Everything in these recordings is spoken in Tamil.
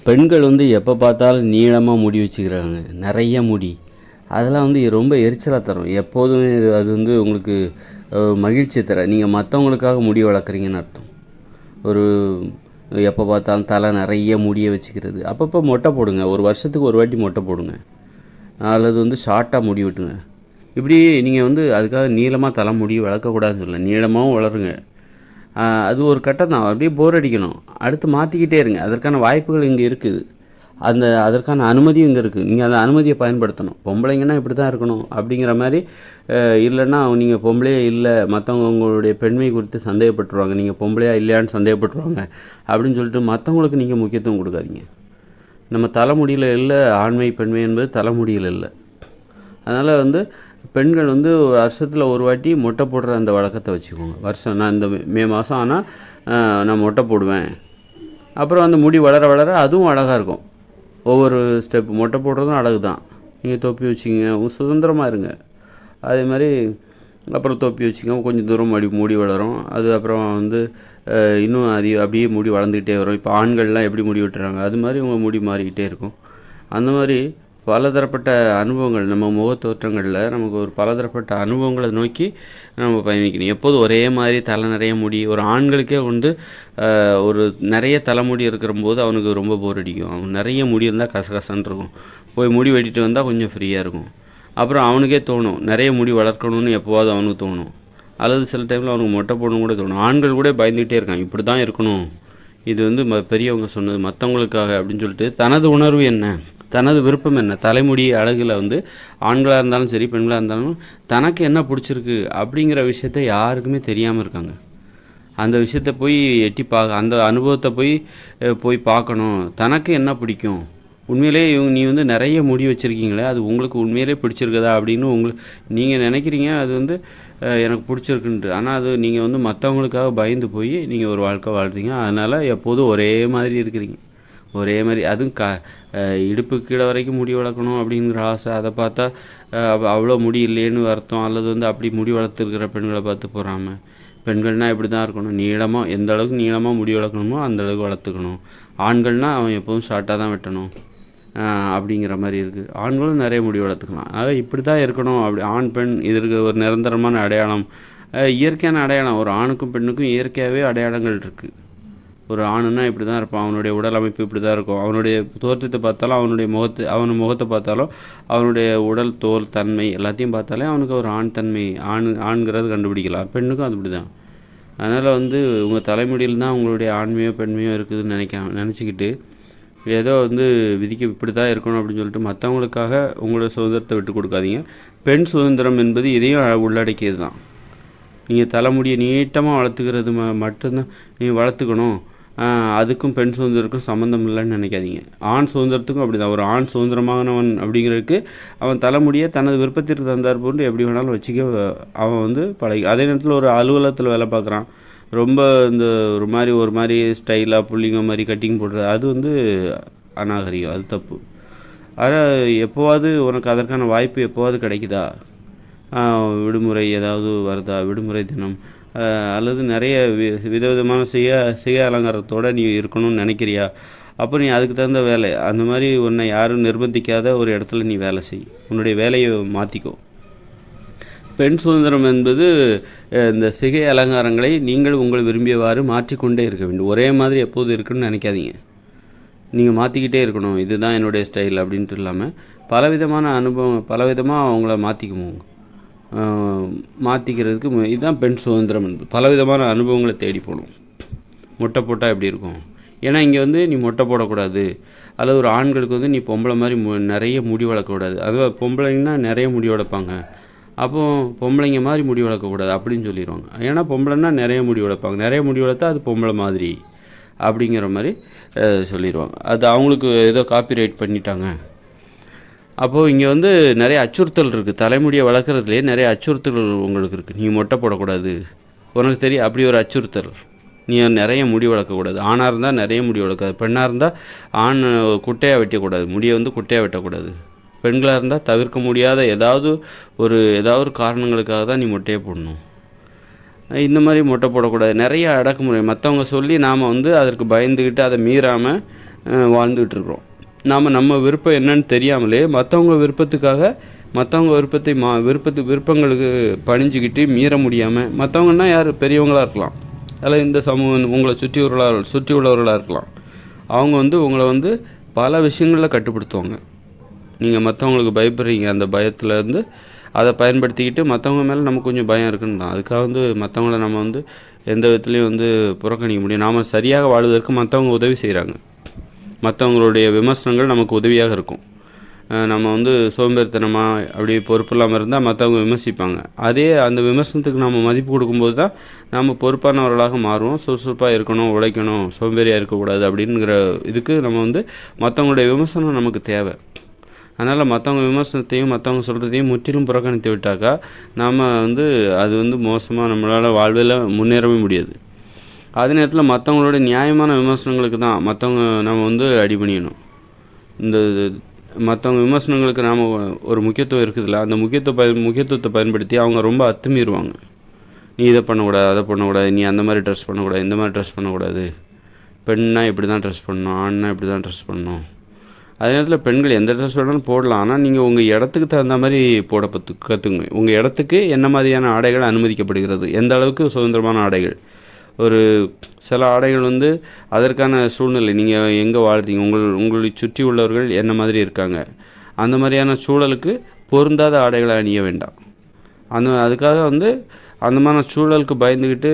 பெண்கள் வந்து எப்போ பார்த்தாலும் நீளமாக முடி வச்சுக்கிறாங்க, நிறைய முடி. அதெல்லாம் வந்து ரொம்ப எரிச்சலாக தரும். எப்போதுமே அது வந்து உங்களுக்கு மகிழ்ச்சியை தர, நீங்கள் மற்றவங்களுக்காக முடி வளர்க்குறீங்கன்னு அர்த்தம். ஒரு எப்போ பார்த்தாலும் தலை நிறைய முடியை வச்சுக்கிறது. அப்பப்போ மொட்டை போடுங்க, ஒரு வருஷத்துக்கு ஒரு வாட்டி மொட்டை போடுங்க, அல்லது வந்து ஷார்ட்டாக முடி விட்டுங்க. இப்படி நீங்கள் வந்து அதுக்காக நீளமாக தலை முடி வளர்க்கக்கூடாதுன்னு சொல்லலை, நீளமாகவும் வளருங்க. அது ஒரு கட்டம் தான், அப்படியே போர் அடிக்கணும், அடுத்து மாற்றிக்கிட்டே இருங்க. அதற்கான வாய்ப்புகள் இங்கே இருக்குது, அதற்கான அனுமதியும் இங்கே இருக்குது. நீங்கள் அந்த அனுமதியை பயன்படுத்தணும். பொம்பளைங்கன்னா இப்படி தான் இருக்கணும் அப்படிங்கிற மாதிரி இல்லைன்னா நீங்கள் பொம்பளையே இல்லை, மற்றவங்க உங்களுடைய பெண்மை குறித்து சந்தேகப்பட்டுருவாங்க, நீங்கள் பொம்பளையா இல்லையான்னு சந்தேகப்பட்டுருவாங்க அப்படின்னு சொல்லிட்டு மற்றவங்களுக்கு நீங்கள் முக்கியத்துவம் கொடுக்காதீங்க. நம்ம தலைமுடியில் இல்லை ஆண்மை பெண்மை என்பது தலைமுடியில் இல்லை. அதனால் வந்து பெண்கள் வந்து வருஷத்தில் ஒரு வாட்டி மொட்டை போடுற அந்த வழக்கத்தை வச்சுக்கோங்க. நான் இந்த மே மாதம் ஆனால் நான் மொட்டை போடுவேன். அப்புறம் அந்த முடி வளர வளர அதுவும் அழகாக இருக்கும். ஒவ்வொரு ஸ்டெப் மொட்டை போடுறதும் அழகு தான். நீங்கள் தொப்பி வச்சுக்கிங்க, சுதந்திரமாக இருங்க. அதே மாதிரி அப்புறம் தொப்பி வச்சுக்கோங்க, கொஞ்சம் தூரம் முடி வளரும். அது அப்புறம் வந்து இன்னும் அப்படியே முடி வளர்ந்துக்கிட்டே வரும். இப்போ ஆண்கள்லாம் எப்படி முடி வெட்டுறாங்க, அது மாதிரி உங்கள் முடி மாறிக்கிட்டே இருக்கும். அந்த மாதிரி பலதரப்பட்ட அனுபவங்கள் நம்ம முகத்தோற்றங்களில் நமக்கு ஒரு பலதரப்பட்ட அனுபவங்களை நோக்கி நம்ம பயணிக்கணும். எப்போதும் ஒரே மாதிரி தலை நிறைய முடி, ஒரு ஆண்களுக்கே வந்து ஒரு நிறைய தலைமுடி இருக்கிற போது அவனுக்கு ரொம்ப போர் அடிக்கும். அவன் நிறைய முடி இருந்தால் கசகசன்னு இருக்கும், போய் முடி வெட்டிட்டு வந்தால் கொஞ்சம் ஃப்ரீயாக இருக்கும். அப்புறம் அவனுக்கே தோணும் நிறைய முடி வளர்க்கணும்னு, எப்போவாது அவனுக்கு தோணும். அல்லது சில டைமில் அவனுக்கு மொட்டை போடணும் கூட தோணும். ஆண்கள் கூட பயந்துக்கிட்டே இருக்கான், இப்படி தான் இருக்கணும், இது வந்து பெரியவங்க சொன்னது மற்றவங்களுக்காக அப்படின்னு சொல்லிட்டு. தனது உணர்வு என்ன, தனது விருப்பம் என்ன, தலைமுடி அழகில் வந்து ஆண்களாக இருந்தாலும் சரி பெண்களாக இருந்தாலும் தனக்கு என்ன பிடிச்சிருக்கு அப்படிங்கிற விஷயத்த யாருக்குமே தெரியாமல் இருக்காங்க. அந்த விஷயத்தை போய் எட்டி அந்த அனுபவத்தை போய் பார்க்கணும். தனக்கு என்ன பிடிக்கும், உண்மையிலே நீ வந்து நிறைய முடி வச்சுருக்கீங்களே, அது உங்களுக்கு உண்மையிலே பிடிச்சிருக்குதா அப்படின்னு நீங்கள் நினைக்கிறீங்க அது வந்து எனக்கு பிடிச்சிருக்குன்ட்டு. ஆனால் அது நீங்கள் வந்து மற்றவங்களுக்காக பயந்து போய் நீங்கள் ஒரு வாழ்க்கை வாழ்கிறீங்க. அதனால் எப்போதும் ஒரே மாதிரி இருக்கிறீங்க, ஒரே மாதிரி. அதுவும் இடுப்பு கீழே வரைக்கும் முடி வளர்க்கணும் அப்படிங்கிற ஆசை, அதை பார்த்தா அவ்வளோ முடி இல்லையேன்னு வருத்தம். அல்லது வந்து அப்படி முடி வளர்த்துருக்கிற பெண்களை பார்த்து போகாமல், பெண்கள்னால் இப்படி தான் இருக்கணும், நீளமாக எந்த அளவுக்கு நீளமாக முடி வளர்க்கணுமோ அந்த அளவுக்கு வளர்த்துக்கணும். ஆண்கள்னால் அவன் எப்போதும் ஷார்ட்டாக தான் வெட்டணும் அப்படிங்கிற மாதிரி இருக்குது. ஆண்களும் நிறைய முடி வளர்த்துக்கலாம். அதாவது இப்படி தான் இருக்கணும். அப்படி ஆண் பெண் இதற்கு ஒரு நிரந்தரமான அடையாளம், இயற்கையான அடையாளம். ஒரு ஆணுக்கும் பெண்ணுக்கும் இயற்கையாகவே அடையாளங்கள் இருக்குது. ஒரு ஆணுன்னா இப்படி தான் இருப்பான், அவனுடைய உடல் அமைப்பு இப்படி தான் இருக்கும், அவனுடைய தோற்றத்தை பார்த்தாலும் அவன் முகத்தை பார்த்தாலும் அவனுடைய உடல் தோல் தன்மை எல்லாத்தையும் பார்த்தாலே அவனுக்கு ஒரு ஆண் தன்மை ஆண்கிறது கண்டுபிடிக்கலாம். பெண்ணுக்கும் அது இப்படி தான். அதனால் வந்து உங்கள் தலைமுடியில் தான் உங்களுடைய ஆண்மையோ பெண்மையோ இருக்குதுன்னு நினச்சிக்கிட்டு ஏதோ வந்து இப்படி தான் இருக்கணும் அப்படின்னு சொல்லிட்டு மற்றவங்களுக்காக உங்களோட சுதந்திரத்தை விட்டு கொடுக்காதீங்க. பெண் சுதந்திரம் என்பது இதையும் உள்ளடக்கியது தான். நீங்கள் தலைமுடியை நீட்டமாக வளர்த்துக்கிறது மட்டும்தான் நீங்கள் வளர்த்துக்கணும், அதுக்கும் பெண் சுதந்திரத்துக்கும் சம்மந்தம் இல்லைன்னு நினைக்காதீங்க. ஆண் சுதந்திரத்துக்கும் அப்படி தான். ஒரு ஆண் சுதந்திரமானவன் அப்படிங்கிறதுக்கு அவன் தலைமுடியை தனது விருப்பத்திற்கு தந்தார் போன்று எப்படி வேணாலும் வச்சுக்க அவன் வந்து பழகி. அதே நேரத்தில் ஒரு அலுவலகத்தில் வேலை பார்க்குறான், ரொம்ப இந்த ஒரு மாதிரி ஸ்டைலாக புள்ளிங்க மாதிரி கட்டிங் போடுறது, அது வந்து அநாகரிகம், அது தப்பு. ஆனால் எப்போவாது உனக்கு அதற்கான வாய்ப்பு எப்போவாது கிடைக்குதா, விடுமுறை ஏதாவது வருதா, விடுமுறை தினம் அல்லது நிறைய விதவிதமான செய்ய அலங்காரத்தோடு நீ இருக்கணும்னு நினைக்கிறியா, அப்போ நீ அதுக்கு தகுந்த வேலை, அந்த மாதிரி உன்னை யாரும் நிர்பந்திக்காத ஒரு இடத்துல நீ வேலை செய், உன்னுடைய வேலையை மாற்றிக்கோ. பெண் சுதந்திரம் என்பது இந்த சிகை அலங்காரங்களை நீங்கள் உங்கள் விரும்பியவாறு மாற்றிக்கொண்டே இருக்க வேண்டும். ஒரே மாதிரி எப்போது இருக்குன்னு நினைக்காதீங்க, நீங்கள் மாற்றிக்கிட்டே இருக்கணும், இதுதான் என்னுடைய ஸ்டைல் அப்படின்ட்டு இல்லாமல் பலவிதமான அனுபவம் பலவிதமாக அவங்கள மாற்றிக்கிறதுக்கு இதுதான் பெண் சுதந்திரம் என்பது. பலவிதமான அனுபவங்களை தேடி போகணும். மொட்டை போட்டால் எப்படி இருக்கும், ஏன்னா இங்கே வந்து நீ மொட்டை போடக்கூடாது, அல்லது ஒரு ஆண்களுக்கு வந்து நீ பொம்பளை மாதிரி நிறைய முடி வளர்க்கக்கூடாது, அதுவும் பொம்பளைங்கன்னா நிறைய முடி வளர்ப்பாங்க, அப்போது பொம்பளைங்க மாதிரி முடி வளர்க்கக்கூடாது அப்படின்னு சொல்லிடுவாங்க. ஏன்னா பொம்பளைன்னா நிறைய முடி வளர்ப்பாங்க, நிறைய முடி வளர்த்தா அது பொம்பளை மாதிரி அப்படிங்கிற மாதிரி சொல்லிடுவாங்க. அது அவங்களுக்கு ஏதோ காப்பிரைட் பண்ணிட்டாங்க. அப்போது இங்கே வந்து நிறைய அச்சுறுத்தல் இருக்குது. தலைமுடியை வளர்க்குறதுலேயே நிறைய அச்சுறுத்தல்கள் உங்களுக்கு இருக்குது. நீ மொட்டை போடக்கூடாது, உனக்கு தெரியும் அப்படி ஒரு அச்சுறுத்தல். நீ நிறைய முடி வளர்க்கக்கூடாது, ஆணாக இருந்தால் நிறைய முடி வளர்க்காது, பெண்ணாக இருந்தால் குட்டையாக வெட்டக்கூடாது, முடியை வந்து குட்டையாக வெட்டக்கூடாது, பெண்களாக இருந்தால் தவிர்க்க முடியாத ஏதாவது ஒரு காரணங்களுக்காக தான் நீ மொட்டையை போடணும். இந்த மாதிரி மொட்டை போடக்கூடாது. நிறைய அடக்குமுறை மற்றவங்க சொல்லி நாம் வந்து அதற்கு பயந்துக்கிட்டு அதை மீறாமல் வாழ்ந்துக்கிட்டு இருக்கிறோம். நாம் நம்ம விருப்பம் என்னன்னு தெரியாமலே மற்றவங்க விருப்பத்துக்காக மற்றவங்க விருப்பங்களுக்கு பணிஞ்சுக்கிட்டு மீற முடியாமல், மற்றவங்கன்னா யார், பெரியவங்களாக இருக்கலாம், அதில் இந்த சமூகம் உங்களை சுற்றி உள்ளவர்களாக இருக்கலாம். அவங்க உங்களை பல விஷயங்களில் கட்டுப்படுத்துவாங்க. நீங்கள் மற்றவங்களுக்கு பயப்படுறீங்க, அந்த பயத்துலேருந்து அதை பயன்படுத்திக்கிட்டு மற்றவங்க மேலே நமக்கு கொஞ்சம் பயம் இருக்குன்னு தான். அதுக்காக மற்றவங்கள நம்ம எந்த விதத்துலேயும் புறக்கணிக்க முடியும். நாம் சரியாக வாழ்வதற்கு மற்றவங்க உதவி செய்கிறாங்க. மற்றவங்களுடைய விமர்சனங்கள் நமக்கு உதவியாக இருக்கும். நம்ம சோம்பேறித்தனமாக அப்படி பொறுப்பு இல்லாமல் இருந்தால் மற்றவங்க விமர்சிப்பாங்க. அந்த விமர்சனத்துக்கு நம்ம மதிப்பு கொடுக்கும்போது தான் நம்ம பொறுப்பானவர்களாக மாறுவோம். சுறுசுறுப்பாக இருக்கணும், உழைக்கணும், சோம்பேறியாக இருக்கக்கூடாது அப்படிங்கிற இதுக்கு நம்ம மற்றவங்களுடைய விமர்சனம் நமக்கு தேவை. அதனால் மற்றவங்க விமர்சனத்தையும் மற்றவங்க சொல்கிறதையும் முற்றிலும் புறக்கணித்து விட்டாக்கா நாம் அது மோசமாக நம்மளால் வாழ்வில் முன்னேறவே முடியாது. அதே நேரத்தில் மற்றவங்களோட நியாயமான விமர்சனங்களுக்கு தான் நம்ம அடிபணியணும். இந்த மற்றவங்க விமர்சனங்களுக்கு நாம் ஒரு முக்கியத்துவம் இருக்குதுல்ல, அந்த முக்கியத்துவத்தை பயன்படுத்தி அவங்க ரொம்ப அத்துமீறுவாங்க. நீ இதை பண்ணக்கூடாது, அதை பண்ணக்கூடாது, நீ அந்த மாதிரி ட்ரெஸ் பண்ணக்கூடாது, இந்த மாதிரி ட்ரெஸ் பண்ணக்கூடாது, பெண்ணா இப்படி தான் ட்ரெஸ் பண்ணணும், ஆண்னா இப்படி தான் ட்ரெஸ் பண்ணணும். அதே நேரத்தில் பெண்கள் எந்த ட்ரெஸ் வேணாலும் போடலாம். ஆனால் நீங்கள் உங்கள் இடத்துக்கு தகுந்த மாதிரி போட கற்றுக்குங்க. உங்கள் இடத்துக்கு என்ன மாதிரியான ஆடைகள் அனுமதிக்கப்படுகிறது, எந்த அளவுக்கு சுதந்திரமான ஆடைகள். ஒரு சில ஆடைகள் அதற்கான சூழ்நிலை, நீங்கள் எங்கே வாழ்கிறீங்க, உங்களை சுற்றி உள்ளவர்கள் என்ன மாதிரி இருக்காங்க, அந்த மாதிரியான சூழலுக்கு பொருந்தாத ஆடைகளை அணிய வேண்டாம். அதுக்காக அந்த மாதிரி சூழலுக்கு பயந்துக்கிட்டு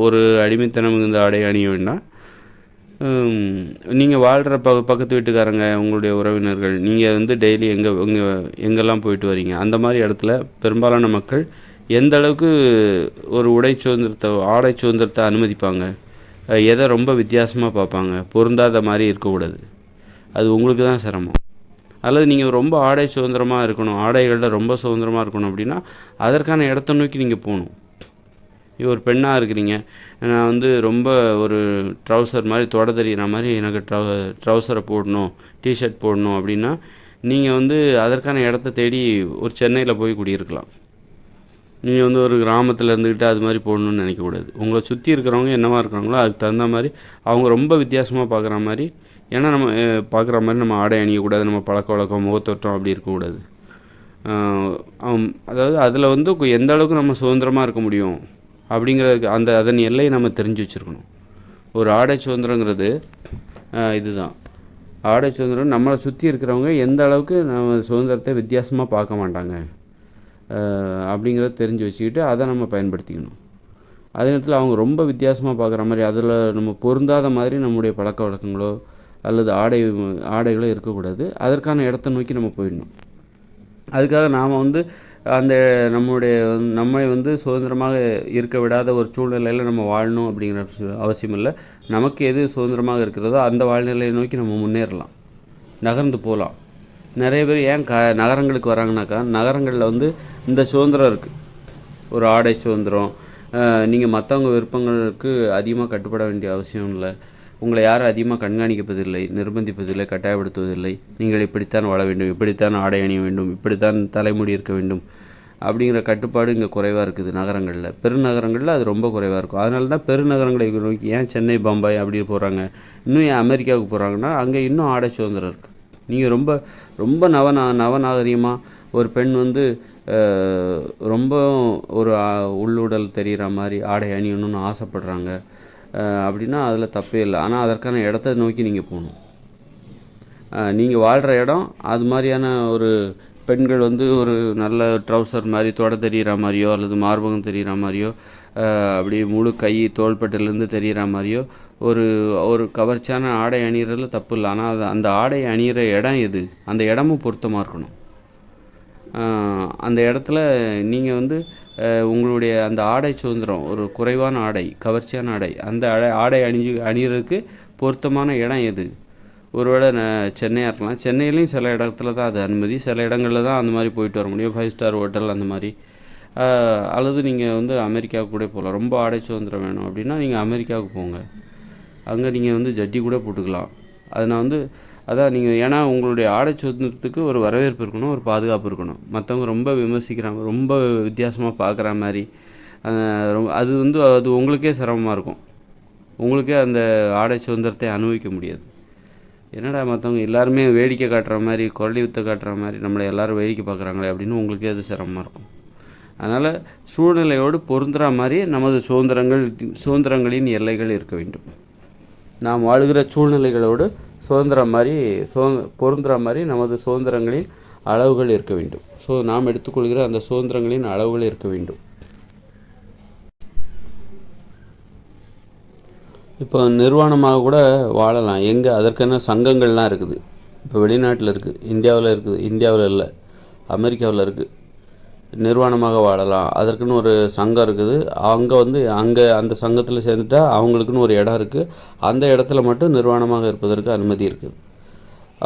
ஒரு அடிமைத்தனம் இந்த ஆடையை அணிய வேண்டாம். நீங்கள் வாழ்கிற பக்கத்து வீட்டுக்காரங்க, உங்களுடைய உறவினர்கள், நீங்கள் டெய்லி எங்கெல்லாம் போயிட்டு வரீங்க, அந்த மாதிரி இடத்துல பெரும்பாலான மக்கள் எந்த அளவுக்கு ஒரு ஆடை சுதந்திரத்தை அனுமதிப்பாங்க, எதை ரொம்ப வித்தியாசமாக பார்ப்பாங்க, பொருந்தாத மாதிரி இருக்கக்கூடாது. அது உங்களுக்கு தான் சிரமம். அல்லது நீங்கள் ரொம்ப ஆடை சுதந்திரமாக இருக்கணும், ஆடைகளில் ரொம்ப சுதந்திரமாக இருக்கணும் அப்படின்னா அதற்கான இடத்த நோக்கி நீங்கள் போகணும். ஒரு பெண்ணாக இருக்கிறீங்க, நான் ரொம்ப ஒரு ட்ரௌசர் மாதிரி தொட தெரிகிற மாதிரி எனக்கு ட்ரௌசரை போடணும், டிஷர்ட் போடணும் அப்படின்னா நீங்கள் அதற்கான இடத்த தேடி ஒரு சென்னையில் போய் குடியிருக்கலாம். நீங்கள் ஒரு கிராமத்தில் இருந்துக்கிட்டு அது மாதிரி போடணுன்னு நினைக்கக்கூடாது. உங்களை சுற்றி இருக்கிறவங்க என்னவா இருக்கிறாங்களோ அதுக்கு தகுந்த மாதிரி அவங்க ரொம்ப வித்தியாசமாக பார்க்குற மாதிரி, ஏன்னா நம்ம பார்க்குற மாதிரி நம்ம ஆடை அணியக்கூடாது, நம்ம பழக்க வழக்கம், முகத்தோற்றம் அப்படி இருக்கக்கூடாது. அதாவது அதில் எந்த அளவுக்கு நம்ம சுதந்திரமாக இருக்க முடியும் அப்படிங்கிறதுக்கு அதன் எல்லையை நம்ம தெரிஞ்சு வச்சுருக்கணும். ஒரு ஆடை சுதந்திரங்கிறது இதுதான். ஆடை சுதந்திரம் நம்மளை சுற்றி இருக்கிறவங்க எந்த அளவுக்கு நம்ம சுதந்திரத்தை வித்தியாசமாக பார்க்க மாட்டாங்க அப்படிங்கிறத தெரிஞ்சு வச்சுக்கிட்டு அதை நம்ம பயன்படுத்திக்கணும். அதே நேரத்தில் அவங்க ரொம்ப வித்தியாசமாக பார்க்குற மாதிரி, அதில் நம்ம பொருந்தாத மாதிரி நம்முடைய பழக்க வழக்கங்களோ அல்லது ஆடைகளோ இருக்கக்கூடாது. அதற்கான இடத்த நோக்கி நம்ம போயிடணும். அதுக்காக நாம் அந்த நம்மை சுதந்திரமாக இருக்க விடாத ஒரு சூழ்நிலையில் நம்ம வாழணும் அப்படிங்கிற அவசியம் இல்லை. நமக்கு எது சுதந்திரமாக இருக்கிறதோ அந்த வாழ்நிலையை நோக்கி நம்ம முன்னேறலாம், நகர்ந்து போகலாம். நிறைய பேர் ஏன் நகரங்களுக்கு வராங்கனாக்கா, நகரங்களில் இந்த சுதந்திரம் இருக்குது, ஒரு ஆடை சுதந்திரம். நீங்கள் மற்றவங்க விருப்பங்களுக்கு அதிகமாக கட்டுப்பட வேண்டிய அவசியம் இல்லை. உங்களை யாரும் அதிகமாக கண்காணிப்பதில்லை, நிர்பந்திப்பதில்லை, கட்டாயப்படுத்துவதில்லை. நீங்கள் இப்படித்தான் வாழ வேண்டும், இப்படித்தான் ஆடை அணிய வேண்டும், இப்படித்தான் தலைமுடி இருக்க வேண்டும் அப்படிங்கிற கட்டுப்பாடு இங்கே குறைவாக இருக்குது நகரங்களில். பெருநகரங்களில் அது ரொம்ப குறைவாக இருக்கும். அதனால தான் பெருநகரங்களை நோக்கி ஏன் சென்னை, பம்பாய் அப்படி போகிறாங்க, இன்னும் ஏன் அமெரிக்காவுக்கு போகிறாங்கன்னா அங்கே இன்னும் ஆடை சுதந்திரம் இருக்குது. நீங்கள் ரொம்ப ரொம்ப நவநாகரிகமாக ஒரு பெண் ரொம்ப ஒரு உள்ளுடல் தெரிகிற மாதிரி ஆடை அணியணும்னு ஆசைப்படுறாங்க அப்படின்னா அதில் தப்பே இல்லை. ஆனால் அதற்கான இடத்த நோக்கி நீங்கள் போகணும். நீங்கள் வாழ்கிற இடம் அது மாதிரியான ஒரு பெண்கள் ஒரு நல்ல ட்ரௌசர் மாதிரி தொட தெரிகிற மாதிரியோ அல்லது மார்பகம் தெரிகிற மாதிரியோ அப்படியே முழு கை தோள்பட்டிலேருந்து தெரிகிற மாதிரியோ ஒரு கவர்ச்சியான ஆடை அணிகிறதுல தப்பு இல்லை. ஆனால் அந்த ஆடை அணிகிற இடம் எது, அந்த இடமும் பொருத்தமாக இருக்கணும். அந்த இடத்துல நீங்கள் உங்களுடைய அந்த ஆடை சுதந்திரம், ஒரு குறைவான ஆடை, கவர்ச்சியான ஆடை, அந்த ஆடை அணிகிறதுக்கு பொருத்தமான இடம் எது? ஒருவேளை சென்னையாக இருக்கலாம். சென்னையிலையும் சில இடத்துல தான் அது அனுமதி, சில இடங்களில் தான் அந்த மாதிரி போயிட்டு வர முடியும், 5 ஸ்டார் ஹோட்டல் அந்த மாதிரி. அல்லது நீங்கள் அமெரிக்காவுக்கு கூட போகலாம். ரொம்ப ஆடை சுதந்திரம் வேணும் அப்படின்னா நீங்கள் அமெரிக்காவுக்கு போங்க. அங்கே நீங்கள் ஜட்டி கூட போட்டுக்கலாம். அதை நான் அதான் நீங்கள், ஏன்னா உங்களுடைய ஆடை சுதந்திரத்துக்கு ஒரு வரவேற்பு இருக்கணும், ஒரு பாதுகாப்பு இருக்கணும். மற்றவங்க ரொம்ப விமர்சிக்கிறாங்க, ரொம்ப வித்தியாசமாக பார்க்குற மாதிரி அது உங்களுக்கே சிரமமாக இருக்கும். உங்களுக்கே அந்த ஆடை சுதந்திரத்தை அனுபவிக்க முடியாது. என்னடா மற்றவங்க எல்லாருமே வேடிக்கை காட்டுற மாதிரி, குரலி வித்தை காட்டுற மாதிரி நம்மளை எல்லோரும் வேடிக்கை பார்க்குறாங்களே அப்படின்னு உங்களுக்கே அது சிரமமாக இருக்கும். அதனால் சூழ்நிலையோடு பொருந்துகிற மாதிரி நமது சுதந்திரங்களின் எல்லைகள் இருக்க வேண்டும். நாம் வாழுகிற சூழ்நிலைகளோடு பொருந்துகிற மாதிரி நமது சுதந்திரங்களின் அளவுகள் இருக்க வேண்டும். நாம் எடுத்துக்கொள்கிற அந்த சுதந்திரங்களின் அளவுகள் இருக்க வேண்டும். இப்போ நிர்வாணமாக கூட வாழலாம். எங்கே அதற்கான சங்கங்கள்லாம் இருக்குது. இப்போ வெளிநாட்டில் இருக்குது, இந்தியாவில் இல்லை, அமெரிக்காவில் இருக்குது. நிர்வாணமாக வாழலாம், அதற்குன்னு ஒரு சங்கம் இருக்குது. அங்கே அந்த சங்கத்தில் சேர்ந்துட்டா அவங்களுக்குன்னு ஒரு இடம் இருக்குது. அந்த இடத்துல மட்டும் நிர்வாணமாக இருப்பதற்கு அனுமதி இருக்குது.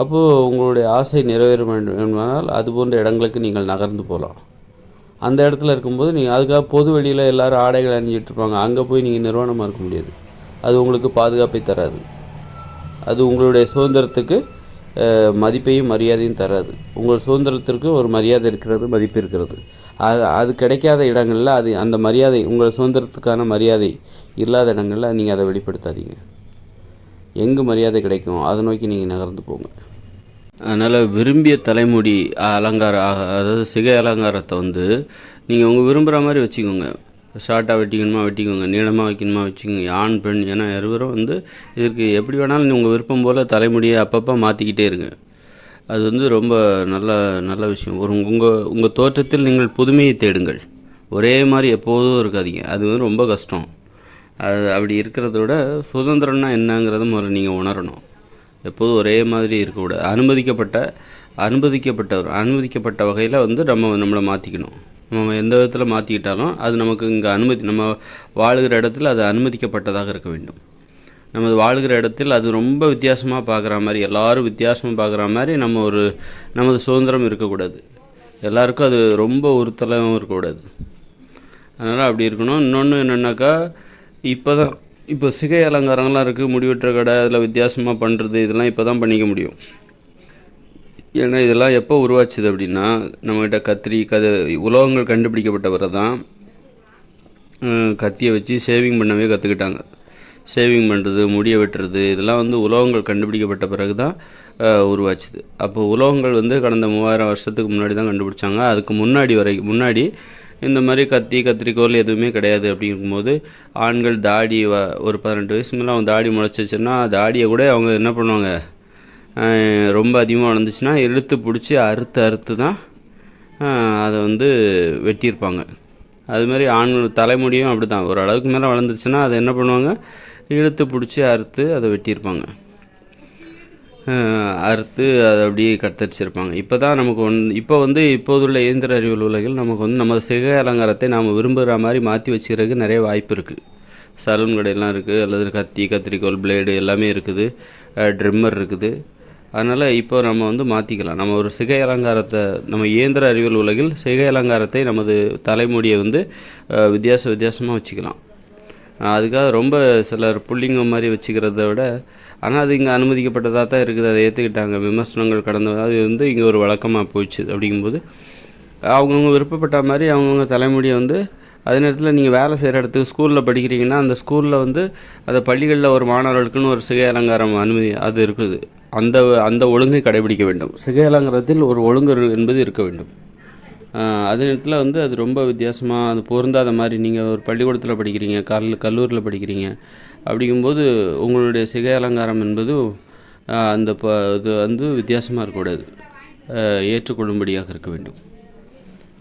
அப்போது உங்களுடைய ஆசை நிறைவேற வேண்டும் என்பதால் அது போன்ற இடங்களுக்கு நீங்கள் நகர்ந்து போகலாம். அந்த இடத்துல இருக்கும்போது நீங்கள் அதுக்காக பொது வெளியில் எல்லோரும் ஆடைகள் அணிஞ்சிட்ருப்பாங்க, அங்கே போய் நீங்கள் நிர்வாணமாக இருக்க முடியாது. அது உங்களுக்கு பாதுகாப்பை தராது. அது உங்களுடைய சுதந்திரத்துக்கு மதிப்பையும் மரியாதையும் தராது. உங்கள் சுதந்திரத்திற்கு ஒரு மரியாதை இருக்கிறது, மதிப்பு இருக்கிறது. அது கிடைக்காத இடங்களில் அந்த மரியாதை, உங்கள் சுதந்திரத்துக்கான மரியாதை இல்லாத இடங்களில் நீங்கள் அதை வெளிப்படுத்தாதீங்க. எங்கு மரியாதை கிடைக்கும் அதை நோக்கி நீங்கள் நகர்ந்து போங்க. அதனால் விரும்பிய தலைமுடி அதாவது சிகை அலங்காரத்தை நீங்கள் உங்கள் விரும்புகிற மாதிரி வச்சுக்கோங்க. ஷார்ட்டாக வெட்டிக்கணுமா, நீளமாக வைக்கணுமா வச்சுக்கோங்க. ஆண் பெண் ஏன்னா இருவரும் இதற்கு எப்படி வேணாலும் உங்கள் விருப்பம் போல் தலைமுடியை அப்பப்போ மாற்றிக்கிட்டே இருங்க. அது ரொம்ப நல்ல விஷயம். உங்கள் தோற்றத்தில் நீங்கள் புதுமையை தேடுங்கள். ஒரே மாதிரி எப்போதும் இருக்காதீங்க. அது ரொம்ப கஷ்டம். அப்படி இருக்கிறத விட சுதந்திரம்னா என்னங்கிறத முதல்ல நீங்கள் உணரணும். எப்போதும் ஒரே மாதிரி இருக்கக்கூடாது. அனுமதிக்கப்பட்ட வகையில் நம்மளை மாற்றிக்கணும். நம்ம எந்த விதத்தில் மாற்றிக்கிட்டாலும் அது நமக்கு இங்கே நம்ம வாழுகிற இடத்துல அது அனுமதிக்கப்பட்டதாக இருக்க வேண்டும். நமது வாழுகிற இடத்தில் அது ரொம்ப வித்தியாசமாக பார்க்குற மாதிரி, எல்லோரும் வித்தியாசமாக பார்க்குற மாதிரி நமது சுதந்திரம் இருக்கக்கூடாது. எல்லாருக்கும் அது ரொம்ப உறுத்தலாகவும் இருக்கக்கூடாது. அதனால் அப்படி இருக்கணும். இன்னொன்று என்னென்னாக்கா, இப்போ சிகை அலங்காரங்கள்லாம் இருக்குது, முடிவெட்டுற கடை, அதில் வித்தியாசமாக பண்ணுறது, இதெல்லாம் இப்போ தான் பண்ணிக்க முடியும். ஏன்னா இதெல்லாம் எப்போ உருவாச்சுது அப்படின்னா, நம்மகிட்ட உலோகங்கள் கண்டுபிடிக்கப்பட்ட பிறகு தான் கத்தியை வச்சு ஷேவிங் பண்ணவே கற்றுக்கிட்டாங்க. ஷேவிங் பண்ணுறது, முடியை வெட்டுறது, இதெல்லாம் உலோகங்கள் கண்டுபிடிக்கப்பட்ட பிறகு தான் உருவாச்சுது. அப்போ உலோகங்கள் கடந்த 3000 வருஷத்துக்கு முன்னாடி தான் கண்டுபிடிச்சாங்க. அதுக்கு முன்னாடி இந்த மாதிரி கத்திரிக்கோல் எதுவுமே கிடையாது. அப்படிங்கும்போது ஆண்கள் தாடி ஒரு 18 வயசு மேலே அவங்க தாடி முளைச்சிச்சுன்னா தாடியை கூட அவங்க என்ன பண்ணுவாங்க, ரொம்ப அதிகமாக வளர்ந்துச்சுன்னா இழுத்து பிடிச்சி அறுத்து தான் அதை வெட்டியிருப்பாங்க. அதுமாதிரி ஆண்கள் தலைமுடியும் அப்படி தான், ஒரு அளவுக்கு மேலே வளர்ந்துச்சுன்னா அதை என்ன பண்ணுவாங்க, இழுத்து பிடிச்சி அறுத்து அதை வெட்டியிருப்பாங்க. அதை அப்படியே கத்தரிச்சிருப்பாங்க. இப்போ தான் நமக்கு இப்போதுள்ள இயந்திர அறிவியல் உலகில் நமக்கு நம்ம சிகை அலங்காரத்தை நாம் விரும்புகிற மாதிரி மாற்றி வச்சுக்கிறதுக்கு நிறைய வாய்ப்பு இருக்குது. சலூன் கடையெல்லாம் இருக்குது, அல்லது கத்திரிக்கோல், பிளேடு எல்லாமே இருக்குது, ட்ரிம்மர் இருக்குது. அதனால் இப்போ நம்ம மாற்றிக்கலாம். நம்ம ஒரு சிகை அலங்காரத்தை, நம்ம இயந்திர அறிவியல் உலகில் சிகை அலங்காரத்தை நமது தலைமுடியை வித்தியாசமாக வச்சுக்கலாம். அதுக்காக ரொம்ப சிலர் புள்ளிங்க மாதிரி வச்சுக்கிறத விட, ஆனால் அது இங்கே அனுமதிக்கப்பட்டதாக தான் இருக்குது, அதை ஏற்றுக்கிட்டாங்க. விமர்சனங்கள் அது இங்கே ஒரு வழக்கமாக போயிடுச்சு. அப்படிங்கும்போது அவங்கவுங்க விருப்பப்பட்ட மாதிரி அவங்கவுங்க தலைமுடியை அதே நேரத்தில் நீங்கள் வேலை செய்கிற இடத்துக்கு ஸ்கூலில் படிக்கிறீங்கன்னா அந்த ஸ்கூலில் அந்த பள்ளிகளில் ஒரு மாணவர்களுக்குன்னு ஒரு சிகை அலங்காரம் அனுமதி அது இருக்குது. அந்த ஒழுங்கை கடைபிடிக்க வேண்டும். சிகை அலங்காரத்தில் ஒரு ஒழுங்கு என்பது இருக்க வேண்டும். அதே நேரத்தில் அது ரொம்ப வித்தியாசமாக அது பொருந்தாத மாதிரி, நீங்கள் ஒரு பள்ளிக்கூடத்தில் படிக்கிறீங்க, கல்லூரியில் படிக்கிறீங்க, அப்படிங்கும்போது உங்களுடைய சிகை அலங்காரம் என்பது இது வித்தியாசமாக இருக்கக்கூடாது, ஏற்றுக்கொள்ளும்படியாக இருக்க வேண்டும்.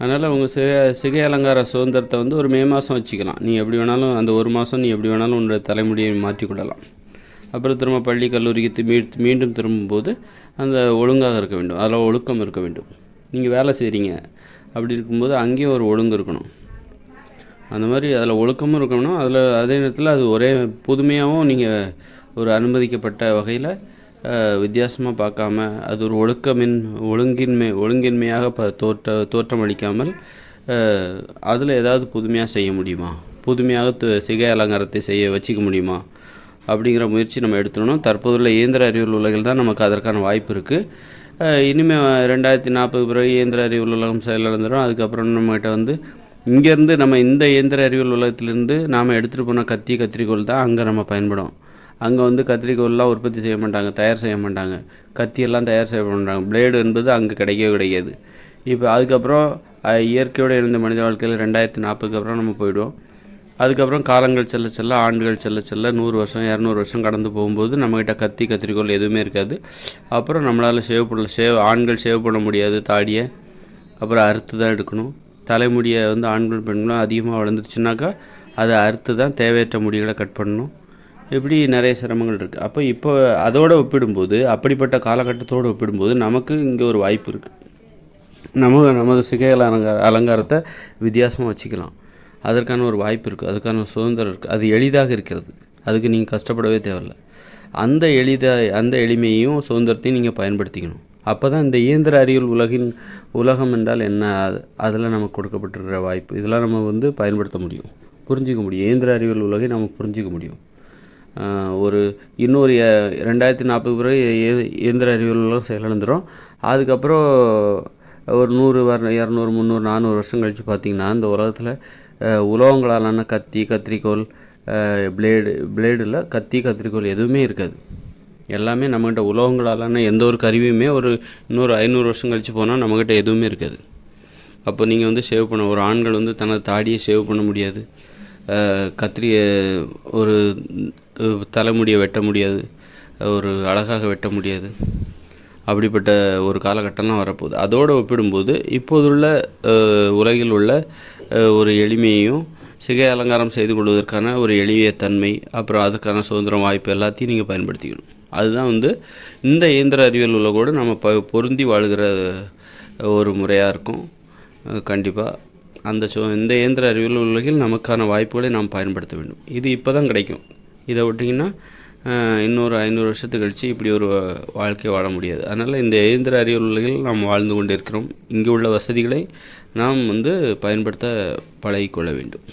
அதனால் உங்கள் சிகை அலங்கார சுதந்திரத்தை ஒரு மே மாதம் வச்சுக்கலாம். நீ எப்படி வேணாலும் அந்த ஒரு மாதம் நீ எப்படி வேணாலும் உன்னுடைய தலைமுடியை மாற்றிக்கொள்ளலாம். அப்புறம் திரும்ப பள்ளி கல்லூரிக்கு மீண்டும் திரும்பும்போது அந்த ஒழுங்காக இருக்க வேண்டும், அதில் ஒழுக்கம் இருக்க வேண்டும். நீங்கள் வேலை செய்கிறீங்க அப்படி இருக்கும்போது அங்கேயும் ஒரு ஒழுங்கு இருக்கணும். அந்த மாதிரி அதில் ஒழுக்கமும் இருக்கணும். அதே நேரத்தில் அது ஒரே புதுமையாகவும் நீங்கள் ஒரு அனுமதிக்கப்பட்ட வகையில் வித்தியாசமாக பார்க்காம, அது ஒரு ஒழுங்கின்மையாக தோற்றமளிக்காமல் அதில் ஏதாவது புதுமையாக செய்ய முடியுமா, புதுமையாக சிகை அலங்காரத்தை வச்சுக்க முடியுமா அப்படிங்கிற முயற்சி நம்ம எடுத்துடணும். தற்போதுள்ள இயந்திர அறிவியல் உலகில் தான் நமக்கு அதற்கான வாய்ப்பு இருக்குது. இனிமேல் 2040 பிறகு இயந்திர அறிவியல் உலகம் செயலிழந்துடும். அதுக்கப்புறம் நம்மகிட்ட இங்கேருந்து நம்ம இந்த இயந்திர அறிவியல் உலகத்திலேருந்து நாம் எடுத்துகிட்டு போன கத்திரிக்கோள் தான் அங்கே நம்ம பயன்படும். அங்கே வந்து கத்திரிக்கோல்லாம் உற்பத்தி செய்ய மாட்டாங்க, தயார் செய்ய மாட்டாங்க. கத்தியெல்லாம் தயார் செய்ய மாட்டாங்க. பிளேடு என்பது அங்கே கிடைக்கவே கிடைக்காது. இப்போ அதுக்கப்புறம் இயற்கையோடு எழுந்த மனித வாழ்க்கையில் 2040க்கு அப்புறம் நம்ம போயிடுவோம். அதுக்கப்புறம் காலங்கள் செல்ல செல்ல, ஆண்டுகள் செல்ல செல்ல 100 வருஷம் 200 வருஷம் கடந்து போகும்போது நம்மக்கிட்ட கத்திரிக்கோல் எதுவுமே இருக்காது. அப்புறம் நம்மளால் ஆண்கள் ஷேவ் பண்ண முடியாது தாடியை, அப்புறம் அறுத்து தான் எடுக்கணும். தலைமுடியை வந்து ஆண்கள் பெண்களும் அதிகமாக வளர்ந்துருச்சுனாக்கா அதை அறுத்து தான் தேவையற்ற முடிகளை கட் பண்ணணும். இப்படி நிறைய சிரமங்கள் இருக்குது. அப்போ இப்போ அதோடு ஒப்பிடும்போது, அப்படிப்பட்ட காலகட்டத்தோடு ஒப்பிடும்போது நமக்கு இங்கே ஒரு வாய்ப்பு இருக்குது. நமது சிகை அலங்காரத்தை வித்தியாசமாக வச்சுக்கலாம். அதற்கான ஒரு வாய்ப்பு இருக்குது, அதுக்கான சுதந்திரம் இருக்குது. அது எளிதாக இருக்கிறது, அதுக்கு நீங்கள் கஷ்டப்படவே தேவையில்லை. அந்த எளிமையையும் சுதந்திரத்தையும் நீங்கள் பயன்படுத்திக்கணும். அப்போ தான் இந்த இயந்திர அறிவியல் உலகம் என்றால் என்ன, அதில் நமக்கு கொடுக்கப்பட்டிருக்கிற வாய்ப்பு, இதெல்லாம் நம்ம வந்து பயன்படுத்த முடியும், புரிஞ்சிக்க முடியும். இயந்திர அறிவியல் உலகை நம்ம புரிஞ்சிக்க முடியும். இன்னொரு 2040 பிறகு இயந்திர அறிவியல் உலகம் செயலிழந்துடும். அதுக்கப்புறம் ஒரு 100 200 300 400 வருஷம் கழித்து பார்த்திங்கன்னா இந்த உலகத்தில் உலோகங்களாலான கத்திரிக்கோல், பிளேடில் கத்திரிக்கோல் எதுவுமே இருக்காது. எல்லாமே நம்மகிட்ட உலோகங்களாலான எந்த ஒரு கருவியுமே இன்னொரு 500 வருஷம் கழித்து போனால் நம்மக்கிட்ட எதுவுமே இருக்காது. அப்போ நீங்கள் வந்து ஷேவ் பண்ண ஒரு ஆண்கள் வந்து தனது தாடியை ஷேவ் பண்ண முடியாது, ஒரு தலைமுடியை வெட்ட முடியாது, ஒரு அழகாக வெட்ட முடியாது. அப்படிப்பட்ட ஒரு காலகட்டம்லாம் வரப்போகுது. அதோடு ஒப்பிடும்போது இப்போதுள்ள உலகில் உள்ள ஒரு எளிமையையும், சிகை அலங்காரம் செய்து கொள்வதற்கான ஒரு எளிய தன்மை, அப்புறம் அதுக்கான சுதந்திரம், வாய்ப்பு எல்லாத்தையும் நீங்கள் பயன்படுத்திக்கணும். அதுதான் வந்து இந்த இயந்திர அறிவியல் உலகோடு நம்ம பொருந்தி வாழ்கிற ஒரு முறையாக இருக்கும். கண்டிப்பாக இந்த இயந்திர அறிவியல் உலகில் நமக்கான வாய்ப்புகளை நாம் பயன்படுத்த வேண்டும். இது இப்போ தான் கிடைக்கும். இதை விட்டிங்கன்னா இன்னொரு 500 வருஷத்துக்கு கழித்து இப்படி ஒரு வாழ்க்கை வாழ முடியாது. அதனால் இந்த இயந்திர அறிவியல் உலகில் நாம் வாழ்ந்து கொண்டு இருக்கிறோம். இங்கே உள்ள வசதிகளை நாம் வந்து பயன்படுத்த பழகிக்கொள்ள வேண்டும்.